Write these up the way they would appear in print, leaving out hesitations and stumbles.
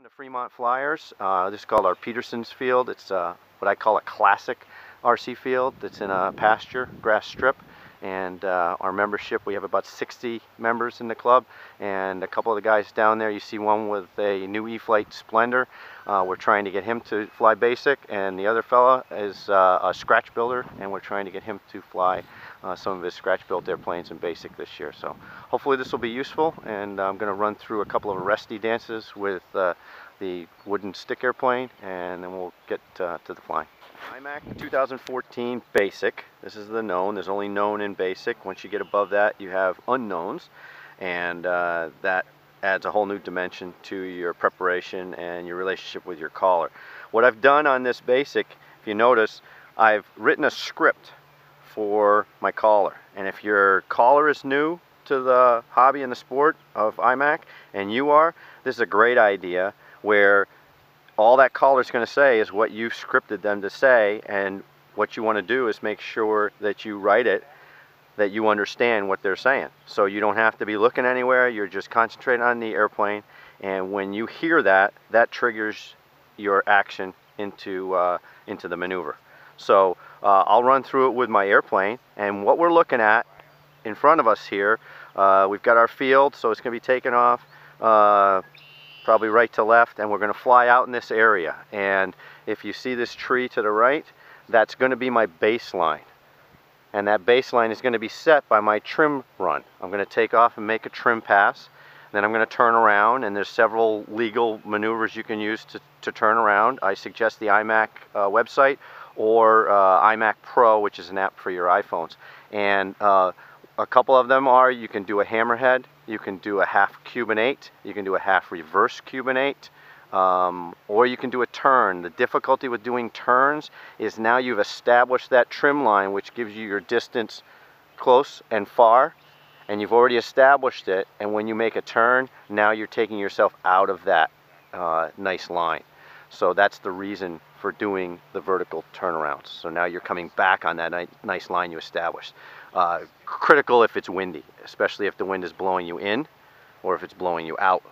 From the Fremont Flyers. This is called our Peterson's field. It's what I call a classic RC field that's in a pasture grass strip. And our membership, we have about 60 members in the club, and a couple of the guys down there, you see one with a new E-Flight Splendor. We're trying to get him to fly basic, and the other fella is a scratch builder, and we're trying to get him to fly some of his scratch built airplanes in basic this year. So hopefully this will be useful, and I'm going to run through a couple of arresty dances with the wooden stick airplane, and then we'll get to the flying. IMAC 2014 basic. This is the known. There's only known in basic. Once you get above that, you have unknowns, and that adds a whole new dimension to your preparation and your relationship with your caller. What I've done on this basic, if you notice, I've written a script for my caller. And if your caller is new to the hobby and the sport of IMAC, and you are, this is a great idea where all that caller is going to say is what you've scripted them to say, and what you want to do is make sure that you write it, that you understand what they're saying. So you don't have to be looking anywhere, you're just concentrating on the airplane, and when you hear that, that triggers your action into the maneuver. So I'll run through it with my airplane, and what we're looking at in front of us here, we've got our field, so it's going to be taken off probably right to left, and we're going to fly out in this area. And if you see this tree to the right, that's going to be my baseline, and that baseline is going to be set by my trim run. I'm going to take off and make a trim pass, then I'm going to turn around, and there's several legal maneuvers you can use to turn around. I suggest the IMAC website or IMAC Pro, which is an app for your iPhones. And a couple of them are, you can do a hammerhead, you can do a half Cuban 8, you can do a half reverse Cuban 8, or you can do a turn. The difficulty with doing turns is now you've established that trim line, which gives you your distance close and far, and you've already established it, and when you make a turn, now you're taking yourself out of that nice line. So that's the reason for doing the vertical turnarounds. So now you're coming back on that nice line you established. Critical if it's windy, especially if the wind is blowing you in or if it's blowing you out.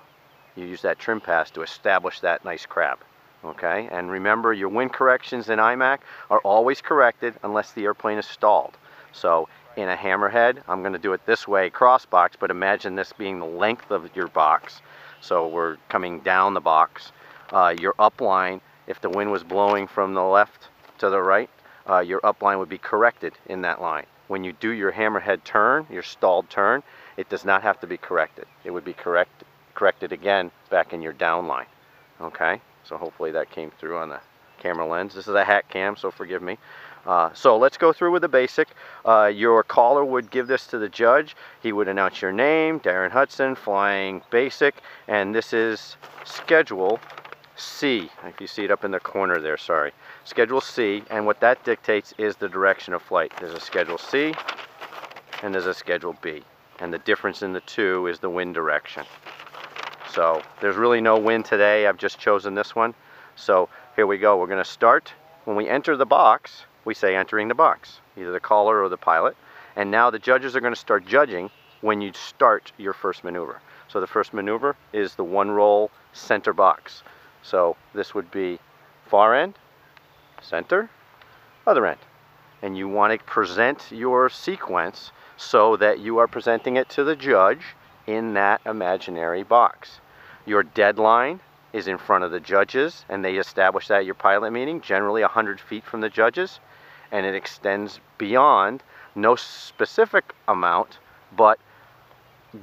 You use that trim pass to establish that nice crab. Okay, and remember, your wind corrections in IMAC are always corrected unless the airplane is stalled. So in a hammerhead, I'm going to do it this way, cross box, but imagine this being the length of your box. So we're coming down the box. Your upline, if the wind was blowing from the left to the right, your upline would be corrected in that line. When you do your hammerhead turn, your stalled turn, it does not have to be corrected. It would be corrected again back in your down line. Okay, so hopefully that came through on the camera lens. This is a hat cam, so forgive me. So let's go through with the basic. Your caller would give this to the judge. He would announce your name, Daren Hudson, flying basic, and this is Schedule C. If you see it up in the corner there, sorry. Schedule C, and what that dictates is the direction of flight. There's a Schedule C, and there's a Schedule B. And the difference in the two is the wind direction. So there's really no wind today. I've just chosen this one. So here we go. We're going to start. When we enter the box, we say entering the box, either the caller or the pilot. And now the judges are going to start judging when you start your first maneuver. So the first maneuver is the one roll center box. So this would be far end, center, other end. And you want to present your sequence so that you are presenting it to the judge in that imaginary box. Your deadline is in front of the judges, and they establish that at your pilot meeting, generally 100 feet from the judges, and it extends beyond, no specific amount, but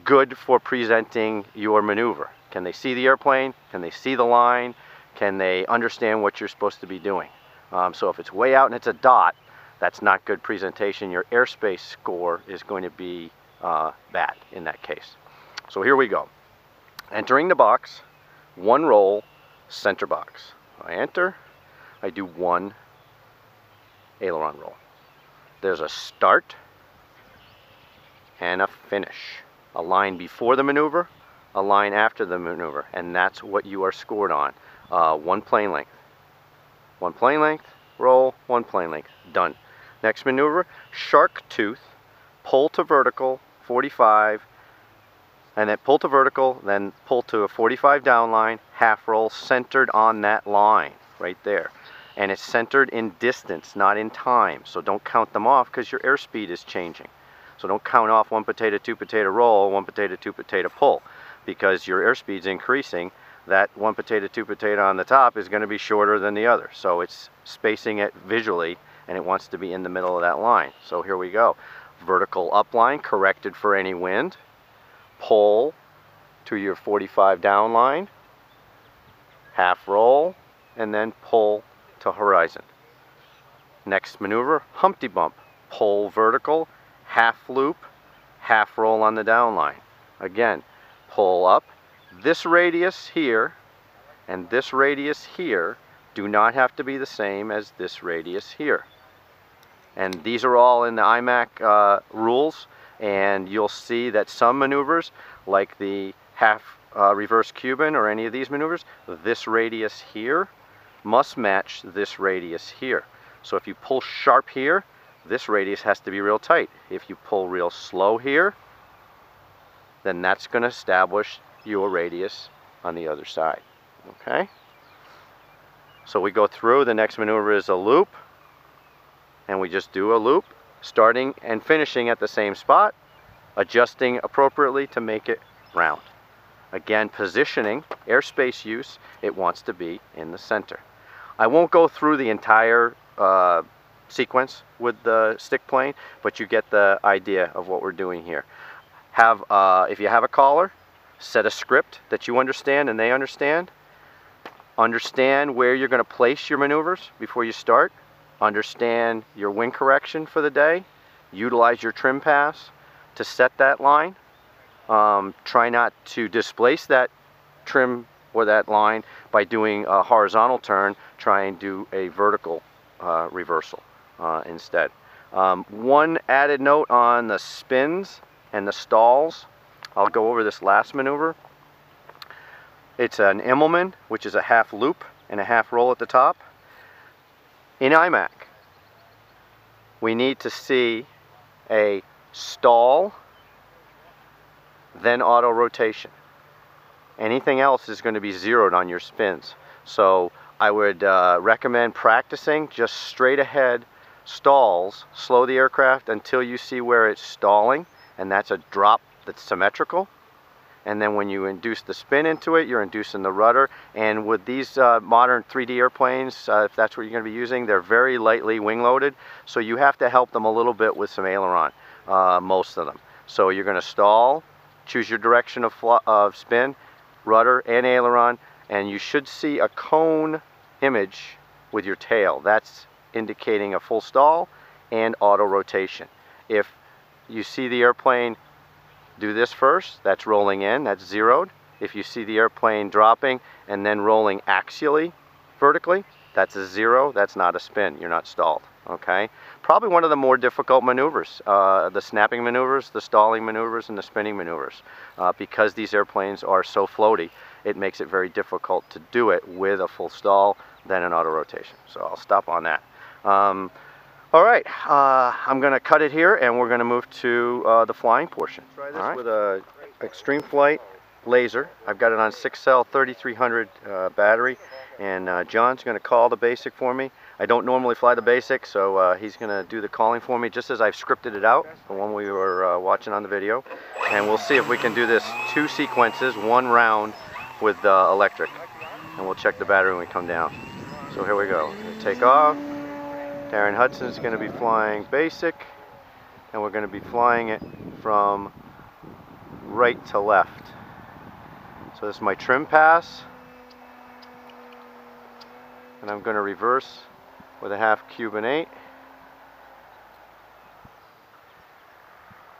good for presenting your maneuver. Can they see the airplane? Can they see the line? Can they understand what you're supposed to be doing? So if it's way out and it's a dot, that's not good presentation. Your airspace score is going to be bad in that case. So here we go. Entering the box, one roll, center box. I enter, I do one aileron roll. There's a start and a finish. A line before the maneuver, a line after the maneuver, and that's what you are scored on. One plane length. One plane length, roll, one plane length, done. Next maneuver, shark tooth, pull to vertical, 45, and then pull to vertical, then pull to a 45 down line, half roll centered on that line right there. And it's centered in distance, not in time. So don't count them off because your airspeed is changing. So don't count off 1 potato, 2 potato roll, 1 potato, 2 potato pull, because your airspeed's increasing. That 1 potato, 2 potato on the top is going to be shorter than the other. So it's spacing it visually, and it wants to be in the middle of that line. So here we go. Vertical up line, corrected for any wind. Pull to your 45 down line, half roll, and then pull to horizon. Next maneuver, Humpty Bump. Pull vertical, half loop, half roll on the down line. Again, pull up. This radius here and this radius here do not have to be the same as this radius here. And these are all in the IMAC rules, and you'll see that some maneuvers, like the half reverse Cuban or any of these maneuvers, this radius here must match this radius here. So if you pull sharp here, this radius has to be real tight. If you pull real slow here, then that's going to establish your radius on the other side. Okay? So we go through. The next maneuver is a loop, and we just do a loop, starting and finishing at the same spot, adjusting appropriately to make it round. Again, positioning, airspace use, it wants to be in the center. I won't go through the entire sequence with the stick plane, but you get the idea of what we're doing here. If you have a caller, set a script that you understand and they understand. Understand where you're going to place your maneuvers before you start. Understand your wind correction for the day. Utilize your trim pass to set that line. Try not to displace that trim or that line by doing a horizontal turn. Try and do a vertical reversal instead. One added note on the spins and the stalls. I'll go over this last maneuver. It's an Immelman, which is a half loop and a half roll at the top. In IMAC, we need to see a stall, then auto rotation. Anything else is going to be zeroed on your spins. So I would recommend practicing just straight ahead stalls. Slow the aircraft until you see where it's stalling, and that's a drop that's symmetrical. And then when you induce the spin into it, you're inducing the rudder. And with these modern 3D airplanes, if that's what you're going to be using, they're very lightly wing loaded. So you have to help them a little bit with some aileron, most of them. So you're going to stall, choose your direction of spin, rudder, and aileron. And you should see a cone image with your tail. That's indicating a full stall and auto rotation. If you see the airplane do this first, that's rolling in, that's zeroed. If you see the airplane dropping and then rolling axially, vertically, that's a zero, that's not a spin, you're not stalled, okay? Probably one of the more difficult maneuvers, the snapping maneuvers, the stalling maneuvers, and the spinning maneuvers. Because these airplanes are so floaty, it makes it very difficult to do it with a full stall, then an auto rotation. So I'll stop on that. All right, I'm going to cut it here, and we're going to move to the flying portion. Try this with a Extreme Flight laser. I've got it on 6-cell 3300 battery, and John's going to call the basic for me. I don't normally fly the basic, so he's going to do the calling for me just as I've scripted it out, the one we were watching on the video. And we'll see if we can do this 2 sequences, 1 round with electric. And we'll check the battery when we come down. So here we go. Take off. Daren Hudson's going to be flying basic, and we're going to be flying it from right to left. So this is my trim pass, and I'm going to reverse with a half Cuban 8.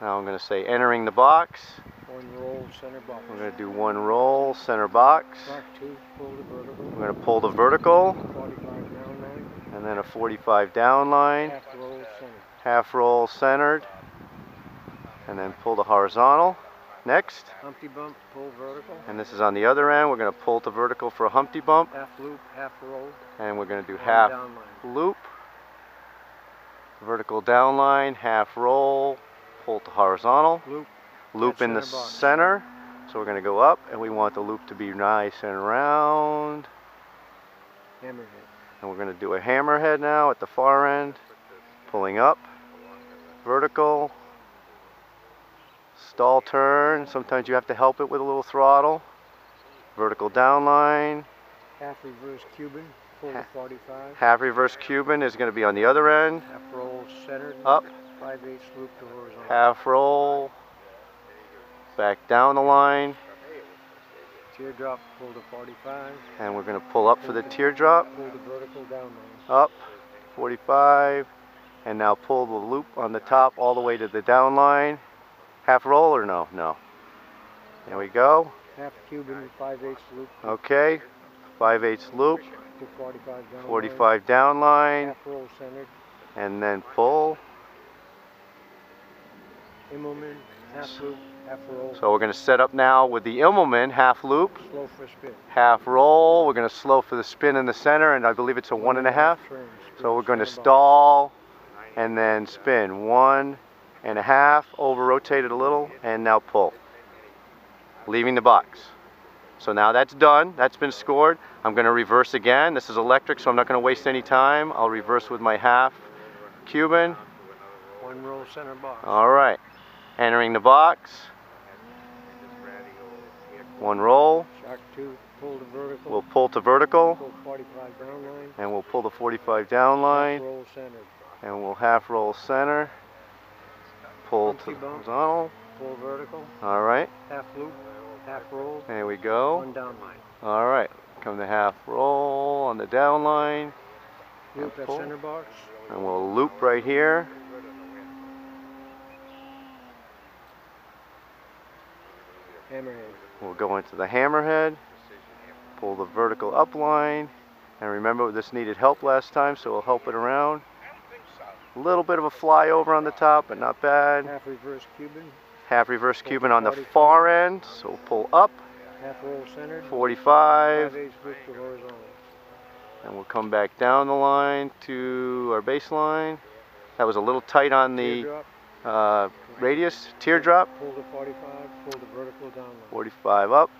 Now I'm going to say entering the box. 1 roll, center box. We're going to do 1 roll, center box. Back 2, pull the vertical. We're going to pull the vertical. 45 down line. And then a 45 down line. Half roll, center. Half roll centered. And then pull the horizontal. Next. Humpty bump, pull vertical. And this is on the other end. We're going to pull to vertical for a Humpty bump. Half loop, half roll. And we're going to do half loop. Vertical down line, half roll, pull to horizontal. Loop. Loop in the center. So we're going to go up, and we want the loop to be nice and round. Hammerhead. And we're going to do a hammerhead now at the far end. Pulling up, vertical, stall turn. Sometimes you have to help it with a little throttle. Vertical down line. Half reverse Cuban, pull to 45. Half reverse Cuban is going to be on the other end. Half roll centered. Up. 5/8 loop to horizontal. Half roll. Back down the line. Teardrop, pull to 45. And we're going to pull up for the teardrop. Pull the vertical down line. Up, 45. And now pull the loop on the top all the way to the down line. Half roll or no? No. There we go. Half Cuban, 5/8 loop. Okay. 5/8 loop. To 45 down 45 down line. Half roll centered. And then pull. Immelman, half loop, half roll. So we're going to set up now with the Immelman half loop. Slow for spin. Half roll. We're going to slow for the spin in the center, and I believe it's a 1.5. So we're going to stall and then spin 1.5, over rotate it a little, and now pull, leaving the box. So now that's done, that's been scored. I'm going to reverse again. This is electric, so I'm not going to waste any time. I'll reverse with my half Cuban. 1 roll center box. All right, entering the box. 1 roll. Shark 2, pull to vertical. We'll pull to vertical. Pull 45 down line. And we'll pull the 45 down line. Half roll centered. And we'll half roll center. Pull to horizontal. Pull vertical. All right. Half loop, half roll. There we go. 1 down line. All right. Come to half roll on the down line. Loop at center box. And we'll loop right here. Hammerhead. We'll go into the hammerhead. Pull the vertical up line. And remember, this needed help last time, so we'll help it around. A little bit of a flyover on the top, but not bad. Half reverse Cuban. Half reverse Cuban on the far end, so we'll pull up. Half roll centered. 45. 5/8 loop to horizontal. And we'll come back down the line to our baseline. That was a little tight on the radius. Teardrop. Pull to 45, pull the vertical down line. 45 up.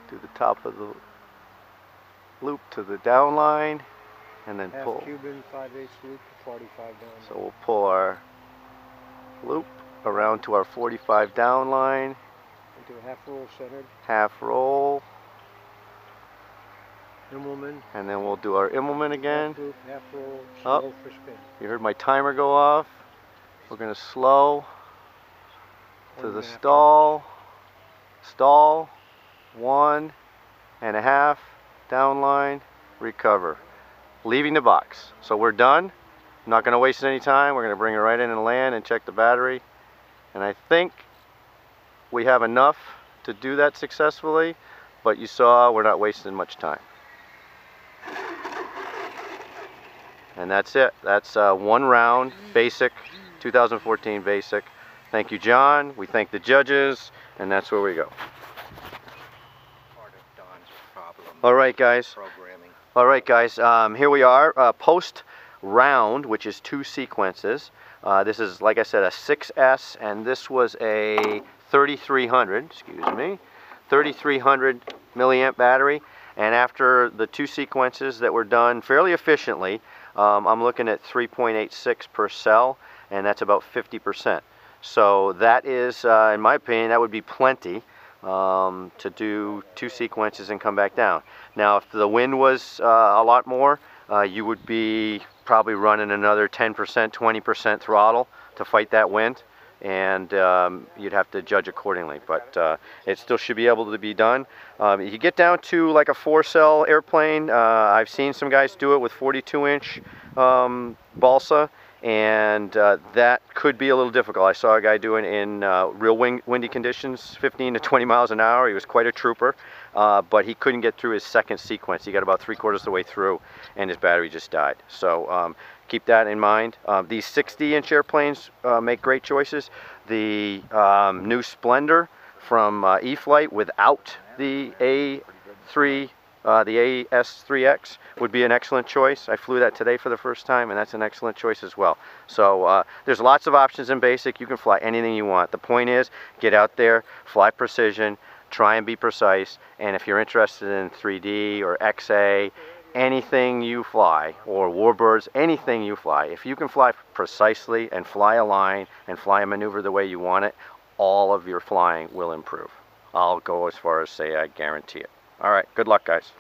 To the top of the loop to the down line. And then pull. Half Cuban, 5/8 loop to 45 down line. So we'll pull our loop around to our 45 down line. Into a half roll centered. Half roll. Immelman. And then we'll do our Immelman again. Half loop, half roll, Up. slow for spin. You heard my timer go off. We're going to slow to the stall. Stall. 1.5 down line. Recover. Leaving the box. So we're done. I'm not going to waste any time. We're going to bring it right in and land and check the battery. And I think we have enough to do that successfully, but you saw we're not wasting much time. And that's it. That's 1 round, basic, 2014 basic. Thank you, John. We thank the judges, and that's where we go. All right, guys. All right, guys, here we are, post round, which is 2 sequences. This is, like I said, a 6S, and this was a 3300, 3300 milliamp battery. And after the 2 sequences that were done fairly efficiently, I'm looking at 3.86 per cell, and that's about 50%. So that is, in my opinion, that would be plenty to do 2 sequences and come back down. Now, if the wind was a lot more, you would be probably running another 10%, 20% throttle to fight that wind, and you'd have to judge accordingly. But it still should be able to be done. You get down to like a 4-cell airplane. I've seen some guys do it with 42-inch balsa, and that could be a little difficult. I saw a guy doing it in real windy conditions, 15 to 20 miles an hour. He was quite a trooper, but he couldn't get through his second sequence. He got about 3/4 of the way through, and his battery just died. So keep that in mind. These 60-inch airplanes make great choices. The new Splendor from E-flite without the A3 the AS3X would be an excellent choice. I flew that today for the first time, and that's an excellent choice as well. So there's lots of options in basic. You can fly anything you want. The point is, get out there, fly precision, try and be precise, and if you're interested in 3D or XA, anything you fly, or warbirds, anything you fly, if you can fly precisely and fly a line and fly a maneuver the way you want it, all of your flying will improve. I'll go as far as say I guarantee it. All right, good luck, guys.